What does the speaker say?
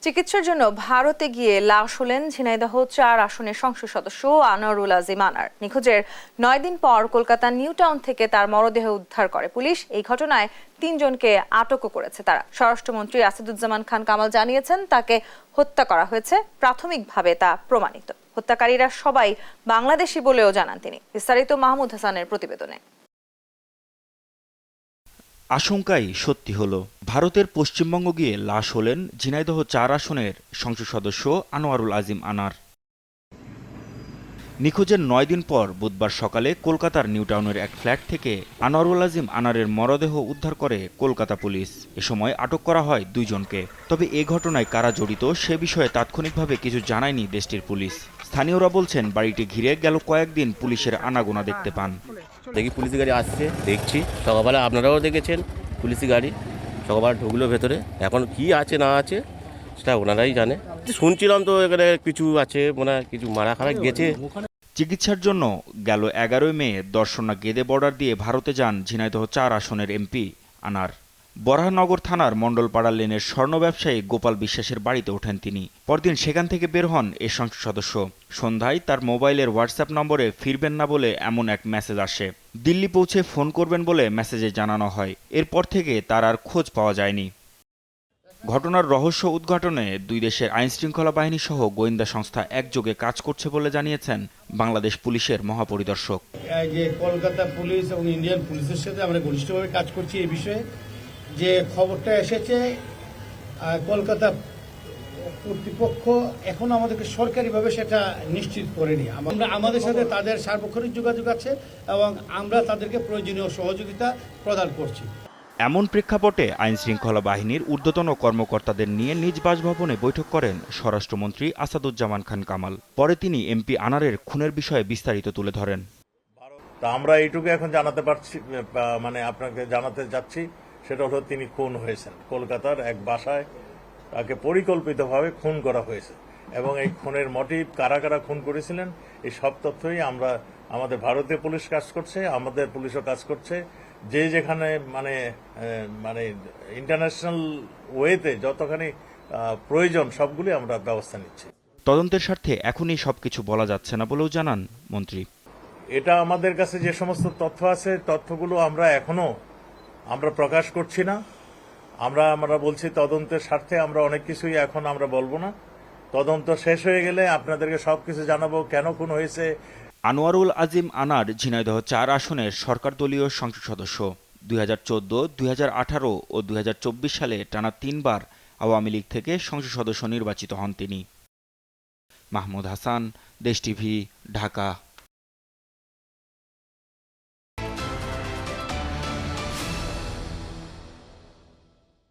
চিকিৎসার জন্য ভারতে গিয়ে লাশ হলেন ঝিনাইদহ ৪ আসনের সংসদ সদস্য আনোয়ারুল আজিম আনার। নিখোঁজের ৯ দিন পর কলকাতার নিউ টাউন থেকে তার মরদেহ উদ্ধার করে পুলিশ। এই ঘটনায় ৩ জনকে আটকও করেছে তারা। স্বরাষ্ট্রমন্ত্রী আসাদুজ্জামান খান কামাল জানিয়েছেন, তাকে হত্যা করা হয়েছে, প্রাথমিকভাবে তা প্রমাণিত। হত্যাকারীরা সবাই বাংলাদেশি বলেও জানান তিনি। বিস্তারিত মাহমুদ হাসানের প্রতিবেদনে। আশঙ্কাই সত্যি হলো। ভারতের পশ্চিমবঙ্গ গিয়ে লাশ হলেন ঝিনাইদহ ৪ আসনের সংসদ সদস্য আনোয়ারুল আজিম আনার। নিখোঁজের ৯ দিন পর বুধবার সকালে কলকাতার নিউ টাউনের এক ফ্ল্যাট থেকে আনোয়ারুল আজিম আনারের মরদেহ উদ্ধার করে কলকাতা পুলিশ। এ সময় আটক করা হয় ২ জনকে। তবে এ ঘটনায় কারা জড়িত সে বিষয়ে তাৎক্ষণিকভাবে কিছু জানায়নি দেশটির পুলিশ। স্থানীয়রা বলছেন, বাড়িটি ঘিরে গেল কয়েকদিন পুলিশের আনাগোনা দেখতে পান। দেখি পুলিশি গাড়ি আসছে, দেখছি সকালবেলা আপনারাও দেখেছেন পুলিশি গাড়ি সকালবেলা ঢুকলো ভেতরে। এখন কি আছে না আছে সেটা ওনারাই জানে। শুনছিলাম তো এখানে কিছু আছে, মনে হয় কিছু মারা খারা গেছে। চিকিৎসার জন্য গেল ১১ মে দর্শনা গেদে বর্ডার দিয়ে ভারতে যান ঝিনাইদহ ৪ আসনের এমপি আনার। বরাহনগর থানার মণ্ডলপাড়া লেনের স্বর্ণ ব্যবসায়ী গোপাল বিশ্বাসের বাড়িতে ওঠেন তিনি। পরদিন সেখান থেকে বের হন এ সংসদ সদস্য। সন্ধ্যায় তার মোবাইলের হোয়াটসঅ্যাপ নম্বরে ফিরবেন না বলে এমন এক মেসেজ আসে। দিল্লি পৌঁছে ফোন করবেন বলে মেসেজে জানানো হয়। এরপর থেকে তার আর খোঁজ পাওয়া যায়নি। ঘটনার রহস্য উদ্ঘাটনে দুই দেশের আইনশৃঙ্খলা বাহিনী সহ গোয়েন্দা সংস্থা একযোগে কাজ করছে বলে জানিয়েছেন বাংলাদেশ পুলিশের মহাপরিদর্শক। যে কলকাতা পুলিশ এবং ইন্ডিয়ান পুলিশের সাথে আমরা ঘনিষ্ঠভাবে কাজ করছি এই বিষয়ে। যে খবরটা এসেছে, কলকাতা কর্তৃপক্ষ এখন আমাদেরকে সরকারিভাবে সেটা নিশ্চিত করেনি। আমাদের সাথে তাদের সার্বক্ষণিক যোগাযোগ আছে এবং আমরা তাদেরকে প্রয়োজনীয় সহযোগিতা প্রদান করছি। এমন প্রেক্ষাপটে আইনশৃঙ্খলা বাহিনীর ঊর্ধ্বতন কর্মকর্তাদের নিয়ে নিজ বাসভবনে বৈঠক করেন স্বরাষ্ট্রমন্ত্রী আসাদুজ্জামান খান কামাল। পরে তিনি এমপি আনারের খুনের বিষয়ে বিস্তারিত তুলে ধরেন। তা আমরা এইটুকু এখন জানাতে পারছি, মানে আপনাকে জানাতে যাচ্ছি, সেটা হলো তিনি খুন হয়েছেন। কলকাতার এক বাসায় তাকে পরিকল্পিতভাবে খুন করা হয়েছে এবং এই খুনের মোটিভ, কারা কারা খুন করেছিলেন, এই সব তথ্যই আমাদের ভারতীয় পুলিশ কাজ করছে, আমাদের পুলিশও কাজ করছে। যে যেখানে মানে ইন্টারন্যাশনাল ওয়েতে যতখানি প্রয়োজন সবগুলি আমরা ব্যবস্থা নিচ্ছি। তদন্তের স্বার্থে এখনই সবকিছু বলা যাচ্ছে না বলেও জানান মন্ত্রী। এটা আমাদের কাছে যে সমস্ত তথ্য আছে, তথ্যগুলো আমরা প্রকাশ করছি না। আমরা বলছি তদন্তের স্বার্থে আমরা অনেক কিছুই এখন আমরা বলবো না। তদন্ত শেষ হয়ে গেলে আপনাদেরকে সবকিছু জানাবো, কেন খুন হয়েছে। আনোয়ারুল আজিম আনার ঝিনাইদহ ৪ আসনের সরকার দলীয় সংসদ সদস্য। ২০১৪, ২০১৮ ও ২০২৪ সালে টানা ৩ বার আওয়ামী লীগ থেকে সংসদ সদস্য নির্বাচিত হন তিনি। মাহমুদ হাসান, দেশ টিভি, ঢাকা।